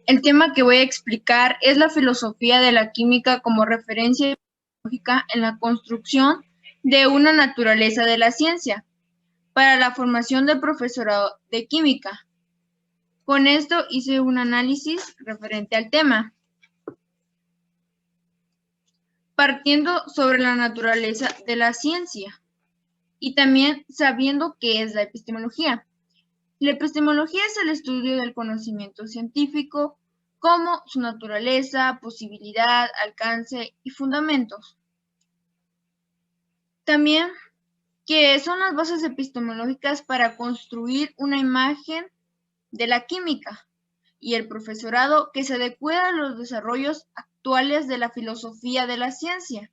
El tema que voy a explicar es la filosofía de la química como referencia lógica en la construcción de una naturaleza de la ciencia para la formación del profesorado de química. Con esto hice un análisis referente al tema, partiendo sobre la naturaleza de la ciencia y también sabiendo qué es la epistemología. La epistemología es el estudio del conocimiento científico, como su naturaleza, posibilidad, alcance y fundamentos. También, que son las bases epistemológicas para construir una imagen de la química y el profesorado que se adecue a los desarrollos actuales de la filosofía de la ciencia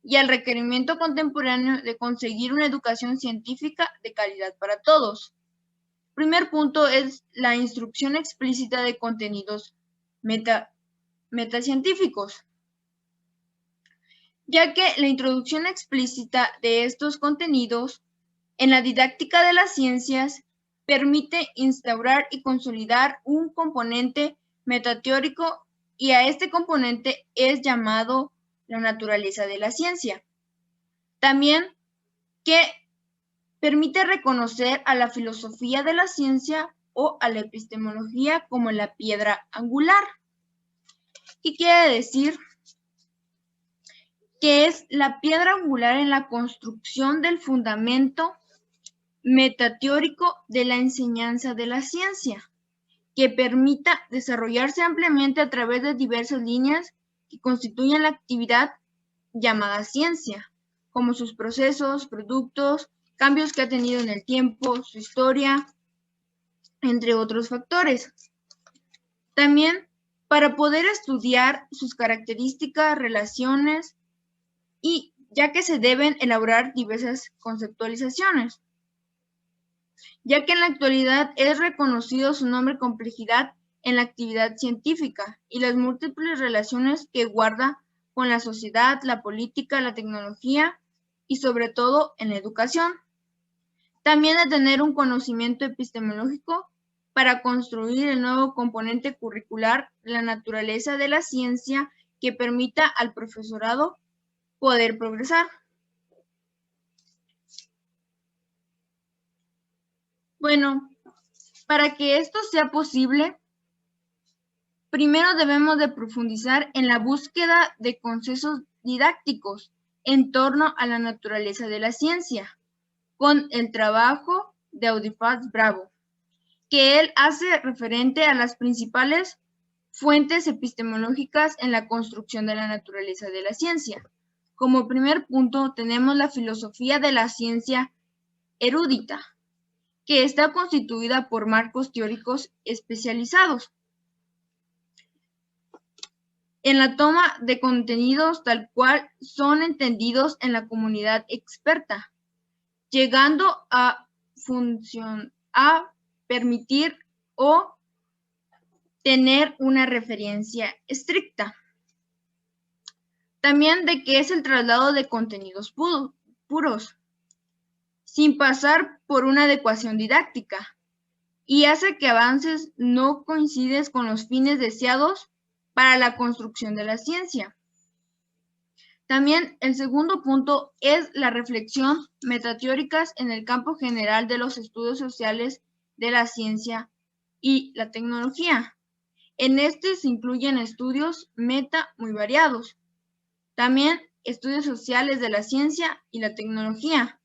y al requerimiento contemporáneo de conseguir una educación científica de calidad para todos. Primer punto es la instrucción explícita de contenidos metacientíficos, ya que la introducción explícita de estos contenidos en la didáctica de las ciencias permite instaurar y consolidar un componente metateórico y a este componente es llamado la naturaleza de la ciencia. También que permite reconocer a la filosofía de la ciencia o a la epistemología como la piedra angular. ¿Qué quiere decir? Que es la piedra angular en la construcción del fundamento metateórico de la enseñanza de la ciencia, que permita desarrollarse ampliamente a través de diversas líneas que constituyen la actividad llamada ciencia, como sus procesos, productos, cambios que ha tenido en el tiempo, su historia, entre otros factores. También para poder estudiar sus características, relaciones, y ya que se deben elaborar diversas conceptualizaciones, ya que en la actualidad es reconocido su nombre complejidad en la actividad científica y las múltiples relaciones que guarda con la sociedad, la política, la tecnología y sobre todo en la educación. También de tener un conocimiento epistemológico para construir el nuevo componente curricular, la naturaleza de la ciencia que permita al profesorado poder progresar. Bueno, para que esto sea posible, primero debemos de profundizar en la búsqueda de consensos didácticos en torno a la naturaleza de la ciencia, con el trabajo de Audifaz Bravo, que él hace referente a las principales fuentes epistemológicas en la construcción de la naturaleza de la ciencia. Como primer punto tenemos la filosofía de la ciencia erudita, que está constituida por marcos teóricos especializados en la toma de contenidos tal cual son entendidos en la comunidad experta, llegando a permitir o tener una referencia estricta. También de qué es el traslado de contenidos puros, sin pasar por una adecuación didáctica, y hace que avances no coincides con los fines deseados para la construcción de la ciencia. También el segundo punto es la reflexión metateóricas en el campo general de los estudios sociales de la ciencia y la tecnología. En este se incluyen estudios meta muy variados. También estudios sociales de la ciencia y la tecnología,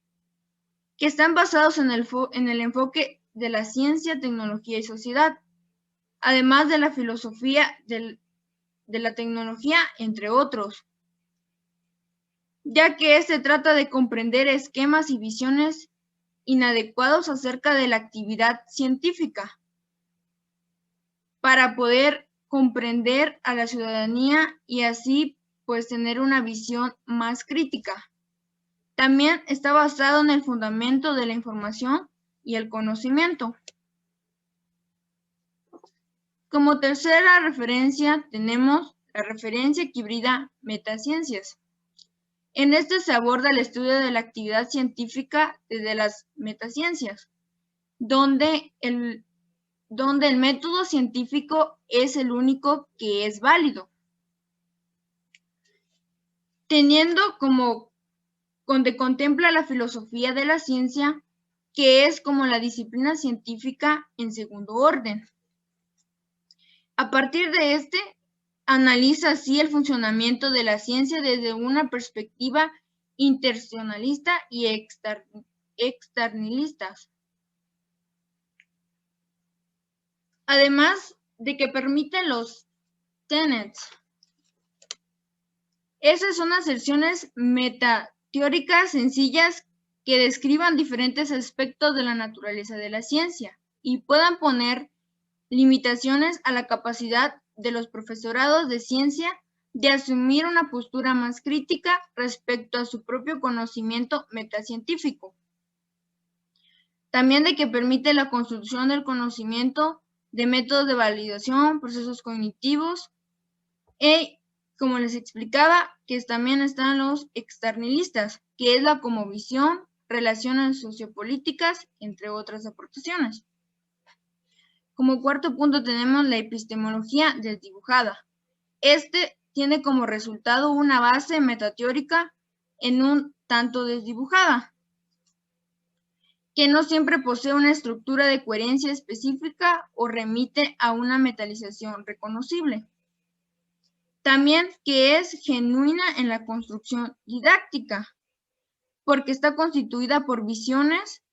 que están basados en el enfoque de la ciencia, tecnología y sociedad, además de la filosofía de la tecnología, entre otros, ya que se trata de comprender esquemas y visiones inadecuados acerca de la actividad científica para poder comprender a la ciudadanía y así pues tener una visión más crítica. También está basado en el fundamento de la información y el conocimiento. Como tercera referencia tenemos la referencia que hibrida metaciencias. En este se aborda el estudio de la actividad científica desde las metaciencias, donde el donde el método científico es el único que es válido, teniendo como donde contempla la filosofía de la ciencia, que es como la disciplina científica en segundo orden. A partir de este, analiza así el funcionamiento de la ciencia desde una perspectiva intencionalista y externalista. Además de que permite los tenets. Esas son aserciones metateóricas sencillas que describan diferentes aspectos de la naturaleza de la ciencia y puedan poner limitaciones a la capacidad de los profesorados de ciencia de asumir una postura más crítica respecto a su propio conocimiento metacientífico. También de que permite la construcción del conocimiento de métodos de validación, procesos cognitivos y, como les explicaba, que también están los externalistas, que es la cosmovisión, relaciones sociopolíticas, entre otras aportaciones. Como cuarto punto tenemos la epistemología desdibujada. Este tiene como resultado una base metateórica en un tanto desdibujada, que no siempre posee una estructura de coherencia específica o remite a una metalización reconocible. También que es genuina en la construcción didáctica, porque está constituida por visiones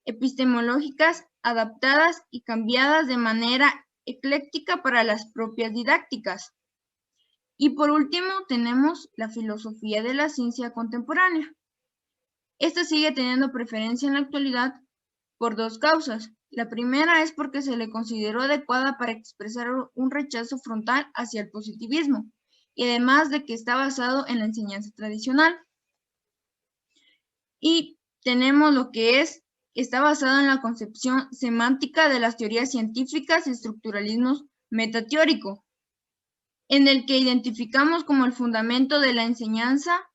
epistemológicas adaptadas y cambiadas de manera ecléctica para las propias didácticas. Y por último tenemos la filosofía de la ciencia contemporánea. Esta sigue teniendo preferencia en la actualidad por dos causas. La primera es porque se le consideró adecuada para expresar un rechazo frontal hacia el positivismo, y además de que está basado en la enseñanza tradicional. Y tenemos lo que está basado en la concepción semántica de las teorías científicas y estructuralismo metateórico, en el que identificamos como el fundamento de la enseñanza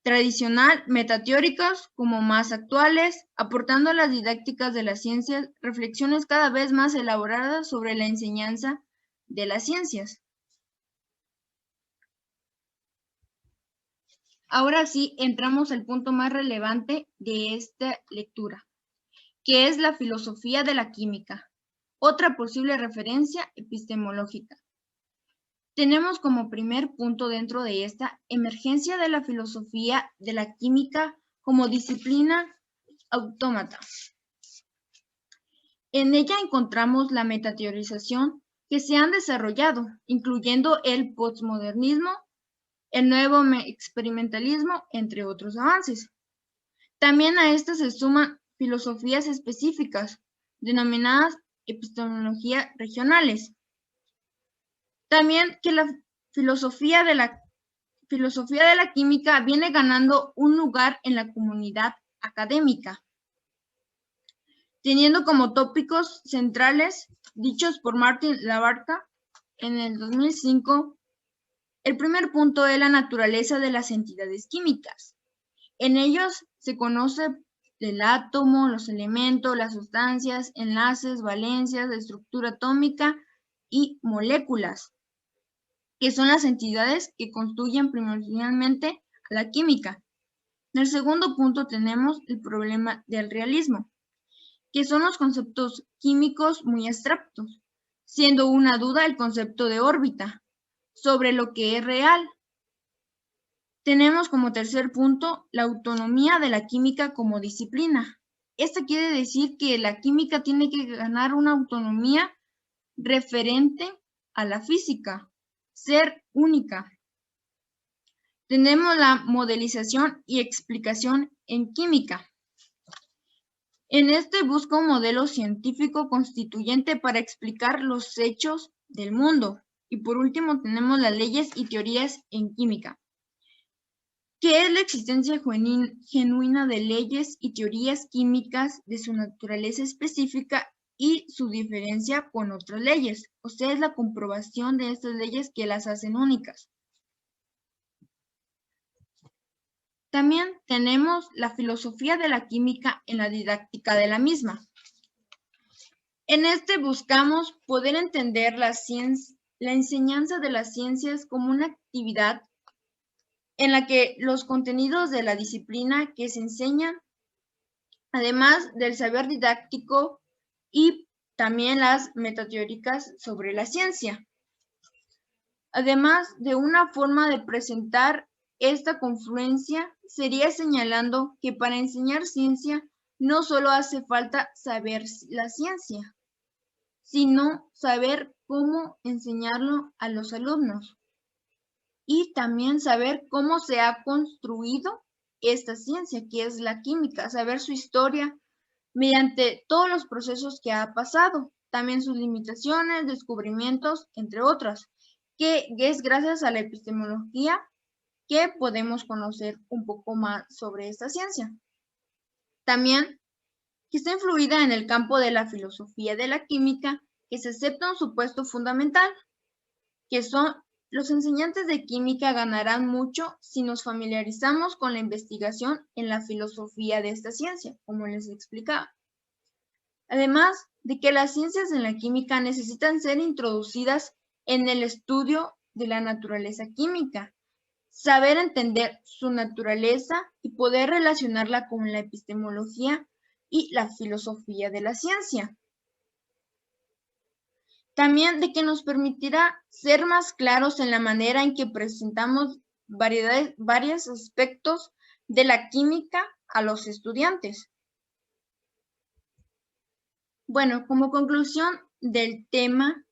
tradicional metateóricos como más actuales, aportando a las didácticas de las ciencias reflexiones cada vez más elaboradas sobre la enseñanza de las ciencias. Ahora sí, entramos al punto más relevante de esta lectura, que es la filosofía de la química, otra posible referencia epistemológica. Tenemos como primer punto dentro de esta emergencia de la filosofía de la química como disciplina autómata. En ella encontramos la metateorización que se han desarrollado, incluyendo el postmodernismo, el nuevo experimentalismo, entre otros avances. También a estas se suman filosofías específicas, denominadas epistemologías regionales. También que la filosofía de la química viene ganando un lugar en la comunidad académica, teniendo como tópicos centrales dichos por Martin Labarca en el 2005. El primer punto es la naturaleza de las entidades químicas. En ellos se conoce el átomo, los elementos, las sustancias, enlaces, valencias, estructura atómica y moléculas, que son las entidades que constituyen primordialmente a la química. En el segundo punto tenemos el problema del realismo, que son los conceptos químicos muy abstractos, siendo una duda el concepto de órbita sobre lo que es real. Tenemos como tercer punto la autonomía de la química como disciplina. Esto quiere decir que la química tiene que ganar una autonomía referente a la física, ser única. Tenemos la modelización y explicación en química. En este busca un modelo científico constituyente para explicar los hechos del mundo. Y por último tenemos las leyes y teorías en química, que es la existencia genuina de leyes y teorías químicas de su naturaleza específica y su diferencia con otras leyes, o sea, es la comprobación de estas leyes que las hacen únicas. También tenemos la filosofía de la química en la didáctica de la misma. En este buscamos poder entender la enseñanza de las ciencias como una actividad en la que los contenidos de la disciplina que se enseñan, además del saber didáctico y también las metateóricas sobre la ciencia. Además de una forma de presentar esta confluencia, sería señalando que para enseñar ciencia no solo hace falta saber la ciencia, sino saber cómo enseñarlo a los alumnos y también saber cómo se ha construido esta ciencia, que es la química, saber su historia mediante todos los procesos que ha pasado, también sus limitaciones, descubrimientos, entre otras, que es gracias a la epistemología que podemos conocer un poco más sobre esta ciencia. También que está influida en el campo de la filosofía de la química, que se acepta un supuesto fundamental, que son los enseñantes de química ganarán mucho si nos familiarizamos con la investigación en la filosofía de esta ciencia, como les explicaba. Además de que las ciencias en la química necesitan ser introducidas en el estudio de la naturaleza química, saber entender su naturaleza y poder relacionarla con la epistemología y la filosofía de la ciencia. También de que nos permitirá ser más claros en la manera en que presentamos varios aspectos de la química a los estudiantes. Bueno, como conclusión del tema,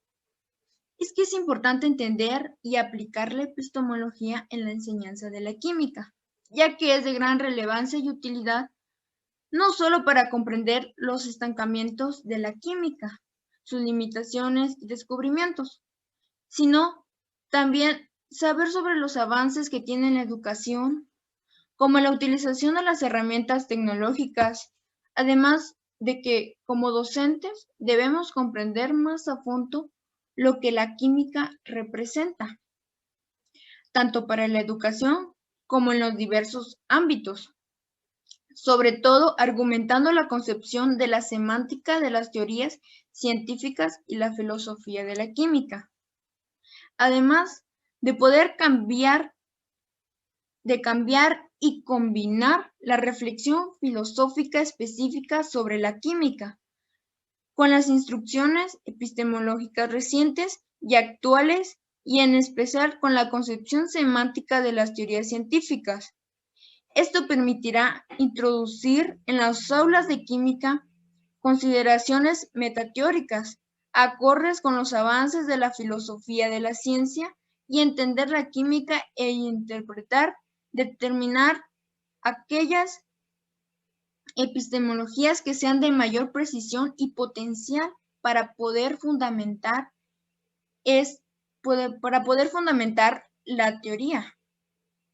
es que es importante entender y aplicar la epistemología en la enseñanza de la química, ya que es de gran relevancia y utilidad, no solo para comprender los estancamientos de la química, sus limitaciones y descubrimientos, sino también saber sobre los avances que tiene la educación, como la utilización de las herramientas tecnológicas, además de que como docentes debemos comprender más a fondo lo que la química representa, tanto para la educación como en los diversos ámbitos, sobre todo argumentando la concepción de la semántica de las teorías científicas y la filosofía de la química. Además de poder cambiar y combinar la reflexión filosófica específica sobre la química con las instrucciones epistemológicas recientes y actuales y en especial con la concepción semántica de las teorías científicas. Esto permitirá introducir en las aulas de química consideraciones metateóricas, acordes con los avances de la filosofía de la ciencia y entender la química e interpretar, determinar aquellas epistemologías que sean de mayor precisión y potencial para poder fundamentar la teoría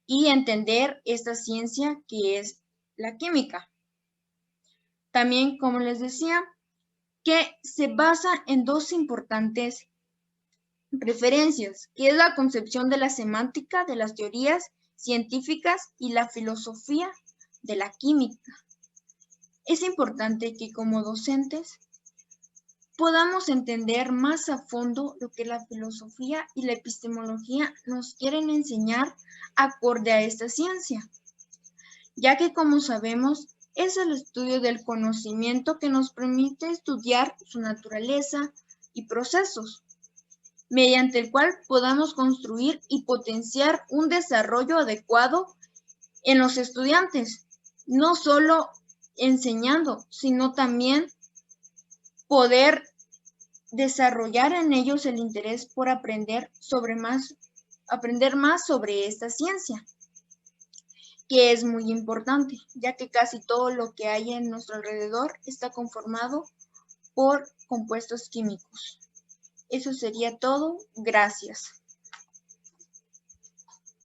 y entender esta ciencia que es la química. También, como les decía, que se basa en dos importantes referencias, que es la concepción de la semántica de las teorías científicas y la filosofía de la química. Es importante que como docentes podamos entender más a fondo lo que la filosofía y la epistemología nos quieren enseñar acorde a esta ciencia, ya que como sabemos es el estudio del conocimiento que nos permite estudiar su naturaleza y procesos, mediante el cual podamos construir y potenciar un desarrollo adecuado en los estudiantes, no solo enseñando, sino también poder desarrollar en ellos el interés por aprender más sobre esta ciencia, que es muy importante, ya que casi todo lo que hay en nuestro alrededor está conformado por compuestos químicos. Eso sería todo. Gracias.